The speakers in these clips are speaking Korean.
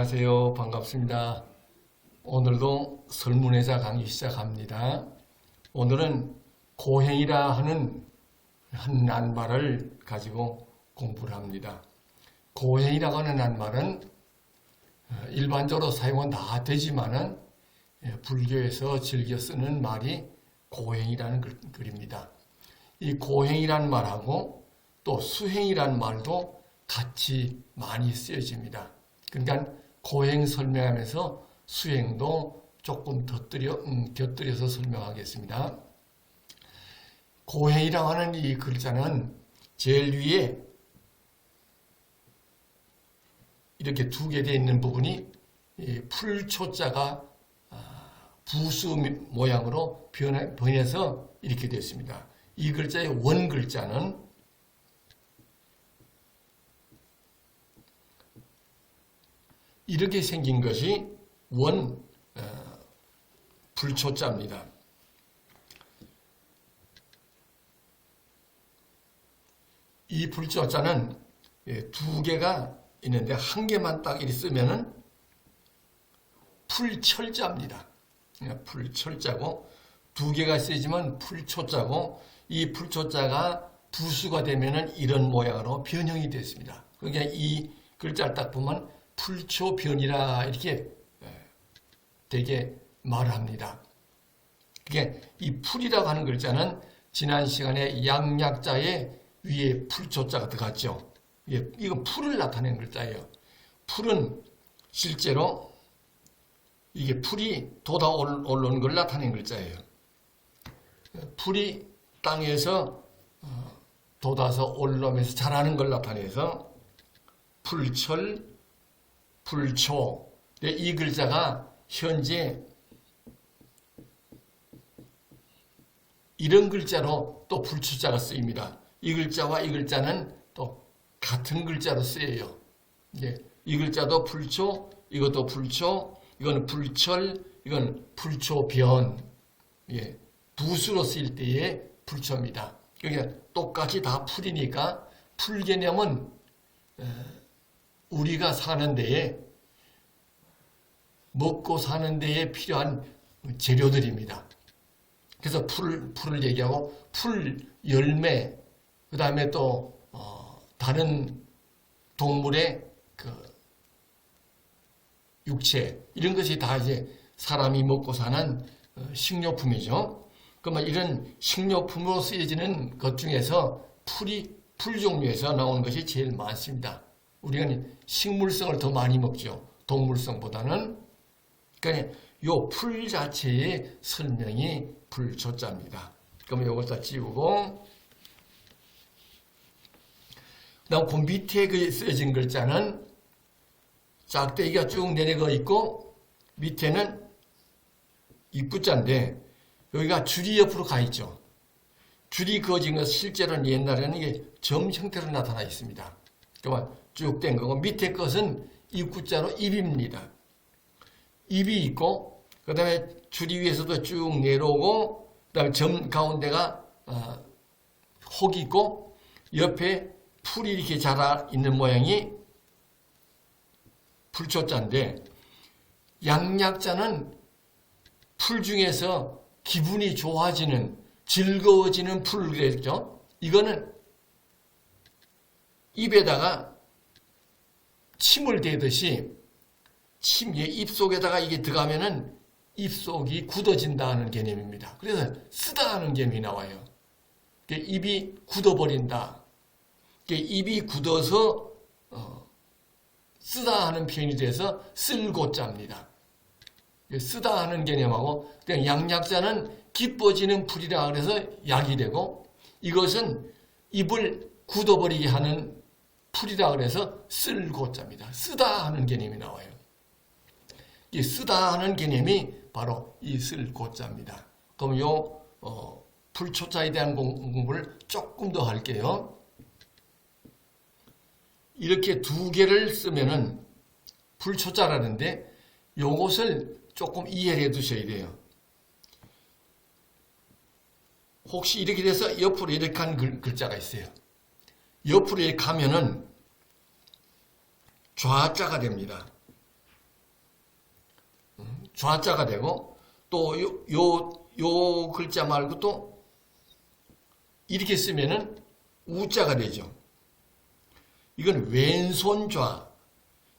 안녕하세요. 반갑습니다. 오늘도 설문회자 강의 시작합니다. 오늘은 고행이라 하는 한 낱말을 가지고 공부를 합니다. 고행이라고 하는 낱말은 일반적으로 사용은 다 되지만은 불교에서 즐겨 쓰는 말이 고행이라는 글입니다. 이 고행이라는 말하고 또 수행이라는 말도 같이 많이 쓰여집니다. 그러니까 고행 설명하면서 수행도 조금 곁들여서 설명하겠습니다. 고행이라고 하는 이 글자는 제일 위에 이렇게 두 개 되어 있는 부분이 풀초자가 부수 모양으로 변해서 이렇게 되었습니다. 이 글자의 원 글자는 이렇게 생긴 것이 원 불초자입니다. 이 불초자는 두 개가 있는데 한 개만 딱 이렇게 쓰면은 풀철자입니다. 풀철자고 두 개가 쓰이지만 풀초자고 이 풀초자가 부수가 되면은 이런 모양으로 변형이 됐습니다. 그러니까 이 글자를 딱 보면 풀초변이라 이렇게 되게 말합니다. 그게 이 풀이라고 하는 글자는 지난 시간에 양약자의 위에 풀초자가 들어갔죠. 이건 풀을 나타내는 글자예요. 풀은 실제로 이게 풀이 돋아 올라오는 걸 나타내는 글자예요. 풀이 땅에서 돋아서 올라오면서 자라는 걸 나타내서 풀철, 불초. 이 글자가 현재 이런 글자로 또 불초자가 쓰입니다. 이 글자와 이 글자는 또 같은 글자로 쓰여요. 이 글자도 불초, 이것도 불초, 이건 불철, 이건 불초변. 부수로 쓰일 때의 불초입니다. 그러니까 똑같이 다 풀이니까 풀 개념은 우리가 사는 데에 먹고 사는 데에 필요한 재료들입니다. 그래서 풀을 얘기하고 풀, 열매, 그 다음에 또 다른 동물의 그 육체 이런 것이 다 이제 사람이 먹고 사는 식료품이죠. 그러면 이런 식료품으로 쓰여지는 것 중에서 풀 종류에서 나오는 것이 제일 많습니다. 우리가 식물성을 더 많이 먹죠. 동물성보다는. 그러니까 요 풀 자체의 설명이 불초자입니다. 그럼 요걸 다 지우고 그다음 그 밑에 쓰여진 글자는 짝대기가 쭉 내려가 있고 밑에는 입구자인데 여기가 줄이 옆으로 가 있죠. 줄이 그어진 것 실제로는 옛날에는 이게 점 형태로 나타나 있습니다. 그러면 쭉 된 거고 밑에 것은 입구자로 입입니다. 입이 있고 그 다음에 줄이 위에서도 쭉 내려오고 그 다음에 점 가운데가 혹이 있고 옆에 풀이 이렇게 자라 있는 모양이 불초자인데 양약자는 풀 중에서 기분이 좋아지는 즐거워지는 풀을 그랬죠. 이거는 입에다가 침을 대듯이 입속에다가 이게 들어가면은 입속이 굳어진다는 개념입니다. 그래서 쓰다 하는 개념이 나와요. 입이 굳어버린다. 입이 굳어서 쓰다 하는 표현이 돼서 쓸고자입니다. 쓰다 하는 개념하고 그냥 양약자는 기뻐지는 풀이라 그래서 약이 되고 이것은 입을 굳어버리게 하는 풀이라 그래서 쓸고자입니다. 쓰다 하는 개념이 나와요. 이 쓰다 하는 개념이 바로 이 쓸고자입니다. 그럼 요 불초자에 대한 공부를 조금 더 할게요. 이렇게 두 개를 쓰면은 불초자라는데 요것을 조금 이해를 해 두셔야 돼요. 혹시 이렇게 돼서 옆으로 이렇게 한 글자가 있어요. 옆으로 이렇게 가면은 좌자가 됩니다. 좌자가 되고 또 요 글자 말고 또 이렇게 쓰면은 우자가 되죠. 이건 왼손 좌.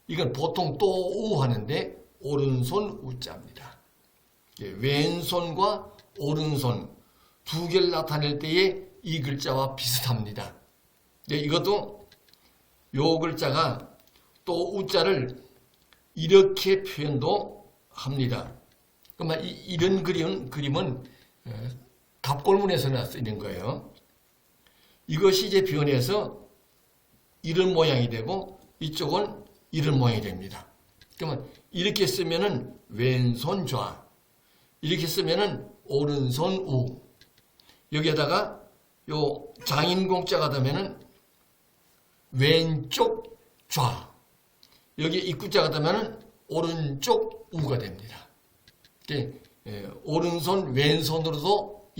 이건 보통 또우 하는데 오른손 우자입니다. 왼손과 오른손 두 개를 나타낼 때에 이 글자와 비슷합니다. 이것도 요 글자가 또 우자를 이렇게 표현도 합니다. 그러면 이런 그림은 갑골문에서나 쓰이는 거예요. 이것이 이제 변해서 이런 모양이 되고 이쪽은 이런 모양이 됩니다. 그러면 이렇게 쓰면은 왼손 좌, 이렇게 쓰면은 오른손 우. 여기에다가 요 장인공자가 되면은 왼쪽 좌, 여기 입구자가 되면은 오른쪽 우가 됩니다. 오른손 왼손으로도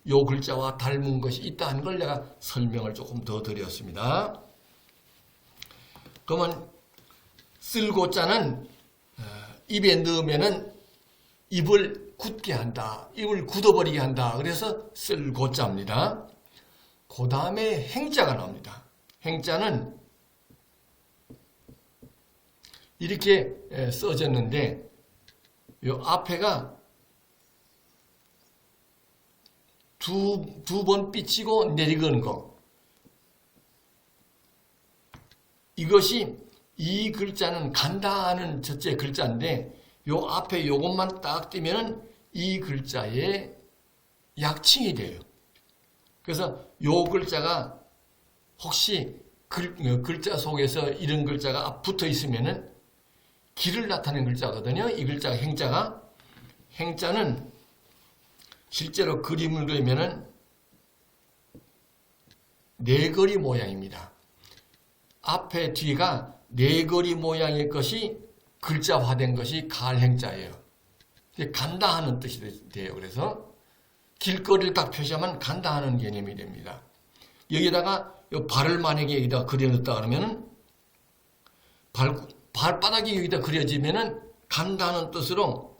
요 글자와 닮은 것이 있다는 걸 내가 설명을 조금 더 드렸습니다. 그러면 쓸고자는 입에 넣으면은 입을 굳게 한다, 입을 굳어버리게 한다. 그래서 쓸고자입니다. 그 다음에 행자가 나옵니다. 행자는 이렇게 써졌는데 요 앞에가 두 번 삐치고 내리거는 거. 이것이 이 글자는 간다 하는 첫째 글자인데 요 앞에 요것만 딱 띄면은 이 글자의 약칭이 돼요. 그래서 요 글자가 혹시 글자 속에서 이런 글자가 붙어 있으면은 길을 나타내는 글자거든요. 이 글자가 행자가. 행자는 실제로 그림을 그리면은 네거리 모양입니다. 앞에 뒤가 네거리 모양의 것이 글자화된 것이 갈행자예요. 간다 하는 뜻이 돼요. 그래서 길거리를 딱 표시하면 간다 하는 개념이 됩니다. 여기다가 요 발을 만약에 여기다 그려놓다 그러면은 발바닥이 여기다 그려지면은 간다는 뜻으로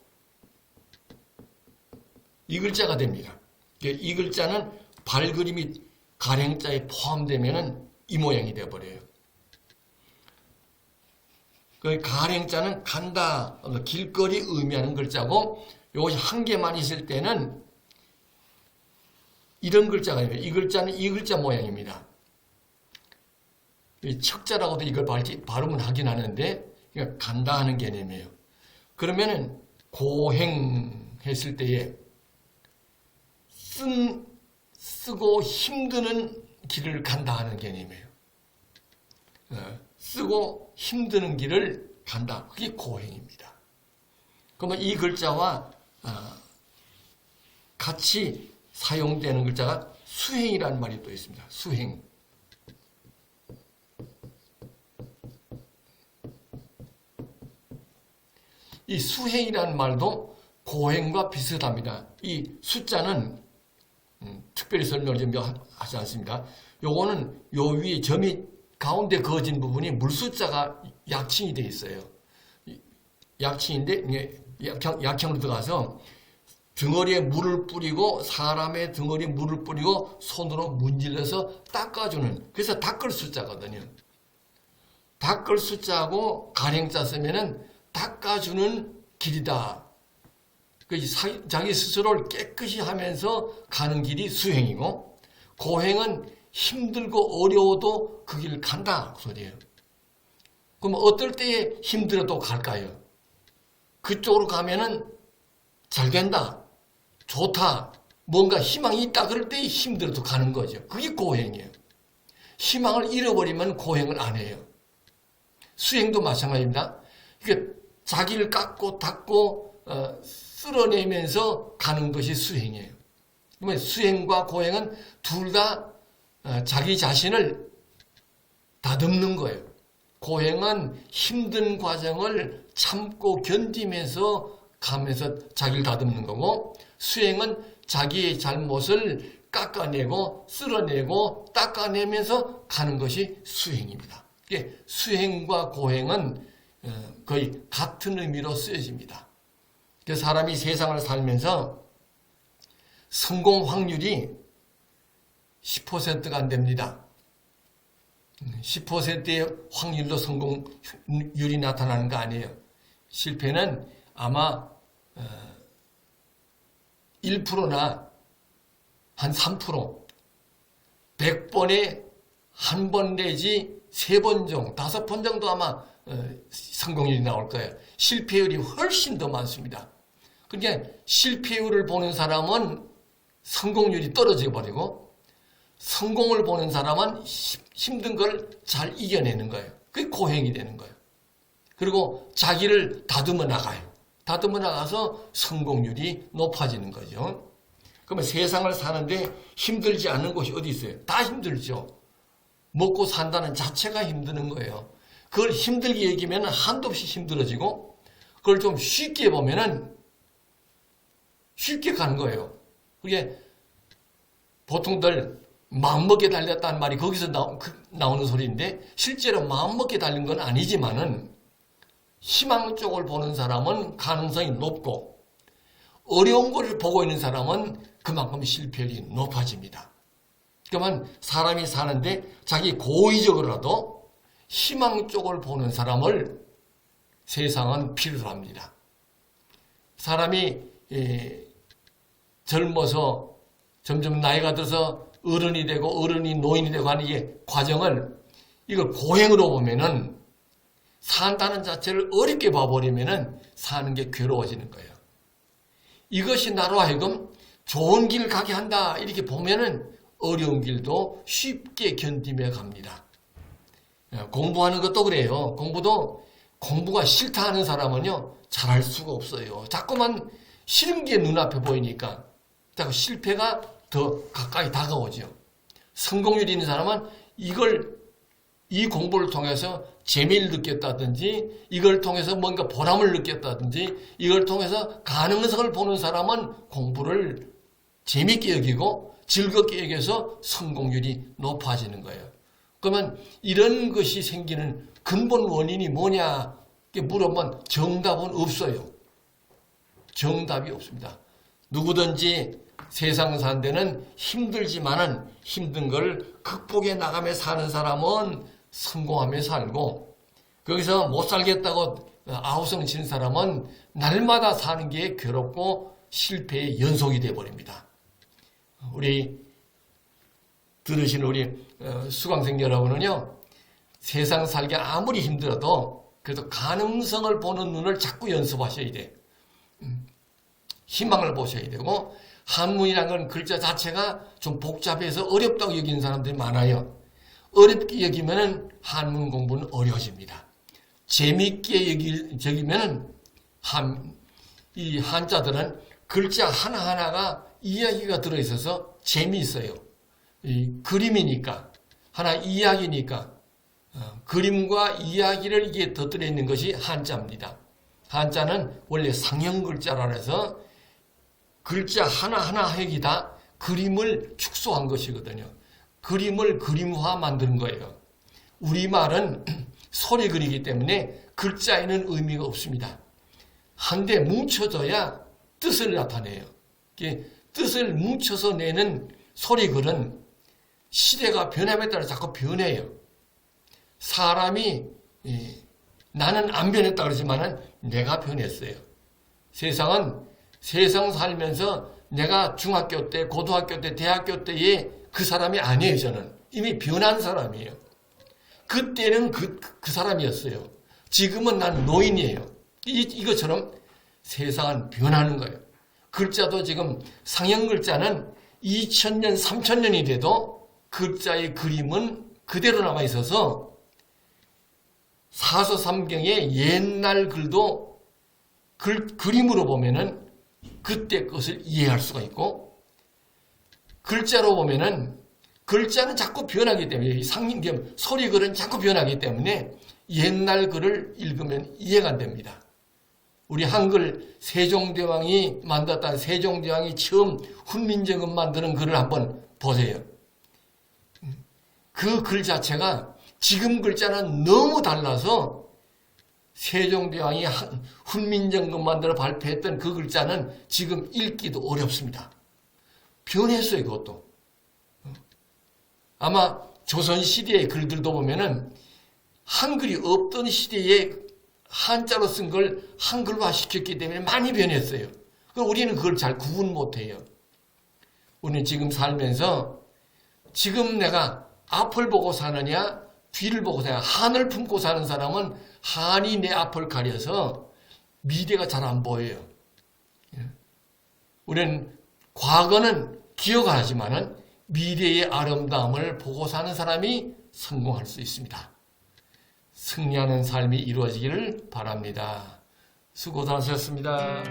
이 글자가 됩니다. 이 글자는 발그림이 갈행자에 포함되면은 이 모양이 되어버려요. 그 갈행자는 간다, 길거리 의미하는 글자고, 이것이 한 개만 있을 때는 이런 글자가 됩니다. 이 글자는 이 글자 모양입니다. 척자라고도 이걸 발음은 하긴 하는데, 그러니까 간다 하는 개념이에요. 그러면은 고행했을 때에 쓰고 힘드는 길을 간다 하는 개념이에요. 쓰고 힘드는 길을 간다. 그게 고행입니다. 그러면 이 글자와 같이 사용되는 글자가 수행이라는 말이 또 있습니다. 수행. 이 수행이라는 말도 고행과 비슷합니다. 이 숫자는 특별히 설명을 좀 하지 않습니다. 요거는 요 위에 점이 가운데 그어진 부분이 물숫자가 약칭이 되어 있어요. 약칭인데 약형으로 들어가서 등어리에 물을 뿌리고 사람의 등어리에 물을 뿌리고 손으로 문질러서 닦아주는, 그래서 닦을 숫자거든요. 닦을 숫자하고 갈행자 쓰면은 닦아주는 길이다. 자기 스스로를 깨끗이 하면서 가는 길이 수행이고, 고행은 힘들고 어려워도 그 길을 간다 그 소리예요. 그럼 어떨 때에 힘들어도 갈까요? 그쪽으로 가면은 잘 된다, 좋다, 뭔가 희망이 있다 그럴 때 힘들어도 가는 거죠. 그게 고행이에요. 희망을 잃어버리면 고행을 안 해요. 수행도 마찬가지입니다. 그러니까 자기를 깎고 닦고 쓸어내면서 가는 것이 수행이에요. 그러면 수행과 고행은 둘 다 자기 자신을 다듬는 거예요. 고행은 힘든 과정을 참고 견디면서 가면서 자기를 다듬는 거고, 수행은 자기의 잘못을 깎아내고 쓸어내고 닦아내면서 가는 것이 수행입니다. 수행과 고행은 거의 같은 의미로 쓰여집니다. 그 사람이 세상을 살면서 성공 확률이 10%가 안 됩니다. 10%의 확률로 성공률이 나타나는 거 아니에요. 실패는 아마 1%나 한 3%, 100번에 한 번 내지 3번 정도, 5번 정도 아마 성공률이 나올 거예요. 실패율이 훨씬 더 많습니다. 그러니까 실패율을 보는 사람은 성공률이 떨어져 버리고 성공을 보는 사람은 힘든 걸 잘 이겨내는 거예요. 그게 고행이 되는 거예요. 그리고 자기를 다듬어 나가요. 다듬어 나가서 성공률이 높아지는 거죠. 그러면 세상을 사는데 힘들지 않은 곳이 어디 있어요? 다 힘들죠. 먹고 산다는 자체가 힘드는 거예요. 그걸 힘들게 여기면 한도 없이 힘들어지고 그걸 좀 쉽게 보면은 쉽게 가는 거예요. 그게 보통들 마음먹게 달렸다는 말이 거기서 나오는 소리인데 실제로 마음먹게 달린 건 아니지만은 희망 쪽을 보는 사람은 가능성이 높고 어려운 것을 보고 있는 사람은 그만큼 실패율이 높아집니다. 그러면 사람이 사는데 자기 고의적으로라도 희망 쪽을 보는 사람을 세상은 필요로 합니다. 사람이 젊어서 점점 나이가 들어서 어른이 되고 어른이 노인이 되고 하는 이 과정을 이걸 고행으로 보면은 산다는 자체를 어렵게 봐버리면은 사는 게 괴로워지는 거예요. 이것이 나로 하여금 좋은 길 가게 한다 이렇게 보면은 어려운 길도 쉽게 견디며 갑니다. 공부하는 것도 그래요. 공부가 싫다 하는 사람은요 잘할 수가 없어요. 자꾸만 싫은 게 눈앞에 보이니까 자꾸 실패가 더 가까이 다가오죠. 성공률이 있는 사람은 이 공부를 통해서 재미를 느꼈다든지 이걸 통해서 뭔가 보람을 느꼈다든지 이걸 통해서 가능성을 보는 사람은 공부를 재밌게 여기고 즐겁게 여겨서 성공률이 높아지는 거예요. 그러면 이런 것이 생기는 근본 원인이 뭐냐 물어보면 정답은 없어요. 정답이 없습니다. 누구든지 세상 산 데는 힘들지만은 힘든 걸 극복해 나가며 사는 사람은 성공하며 살고 거기서 못 살겠다고 아우성 치는 사람은 날마다 사는 게 괴롭고 실패의 연속이 되어버립니다. 우리 들으시는 우리 수강생 여러분은요 세상 살기 아무리 힘들어도 그래도 가능성을 보는 눈을 자꾸 연습하셔야 돼. 희망을 보셔야 되고 한문이라는 건 글자 자체가 좀 복잡해서 어렵다고 여기는 사람들이 많아요. 어렵게 여기면은 한문 공부는 어려워집니다. 재밌게 여기면은 이 한자들은 글자 하나하나가 이야기가 들어있어서 재미있어요. 이 그림이니까 하나 이야기니까 그림과 이야기를 이게 덧들여 있는 것이 한자입니다. 한자는 원래 상형 글자라 해서 글자 하나하나 하기다 그림을 축소한 것이거든요. 그림을 그림화 만드는 거예요. 우리말은 소리 글이기 때문에 글자에는 의미가 없습니다. 한데 뭉쳐져야 뜻을 나타내요. 뜻을 뭉쳐서 내는 소리 글은 시대가 변함에 따라 자꾸 변해요. 사람이 나는 안 변했다 그러지만은 내가 변했어요. 세상 살면서 내가 중학교 때, 고등학교 때, 대학교 때에 그 사람이 아니에요. 저는 이미 변한 사람이에요. 그때는 그 사람이었어요. 지금은 난 노인이에요. 이것처럼 세상은 변하는 거예요. 글자도 지금 상형 글자는 2000년, 3000년이 돼도 글자의 그림은 그대로 남아 있어서 사서삼경의 옛날 글도 그림으로 보면은 그때 것을 이해할 수가 있고 글자로 보면은 글자는 자꾸 변하기 때문에 상징 소리글은 자꾸 변하기 때문에 옛날 글을 읽으면 이해가 안 됩니다. 우리 한글 세종대왕이 만들었던 세종대왕이 처음 훈민정음 만드는 글을 한번 보세요. 그 글 자체가 지금 글자는 너무 달라서 세종대왕이 훈민정음 만들어 발표했던 그 글자는 지금 읽기도 어렵습니다. 변했어요, 그것도. 아마 조선시대의 글들도 보면은 한글이 없던 시대에 한자로 쓴 걸 한글화 시켰기 때문에 많이 변했어요. 그럼 우리는 그걸 잘 구분 못해요. 우리는 지금 살면서 지금 내가 앞을 보고 사느냐 뒤를 보고 사느냐, 한을 품고 사는 사람은 한이 내 앞을 가려서 미래가 잘 안 보여요. 우리는 과거는 기억하지만은 미래의 아름다움을 보고 사는 사람이 성공할 수 있습니다. 승리하는 삶이 이루어지기를 바랍니다. 수고 많으셨습니다.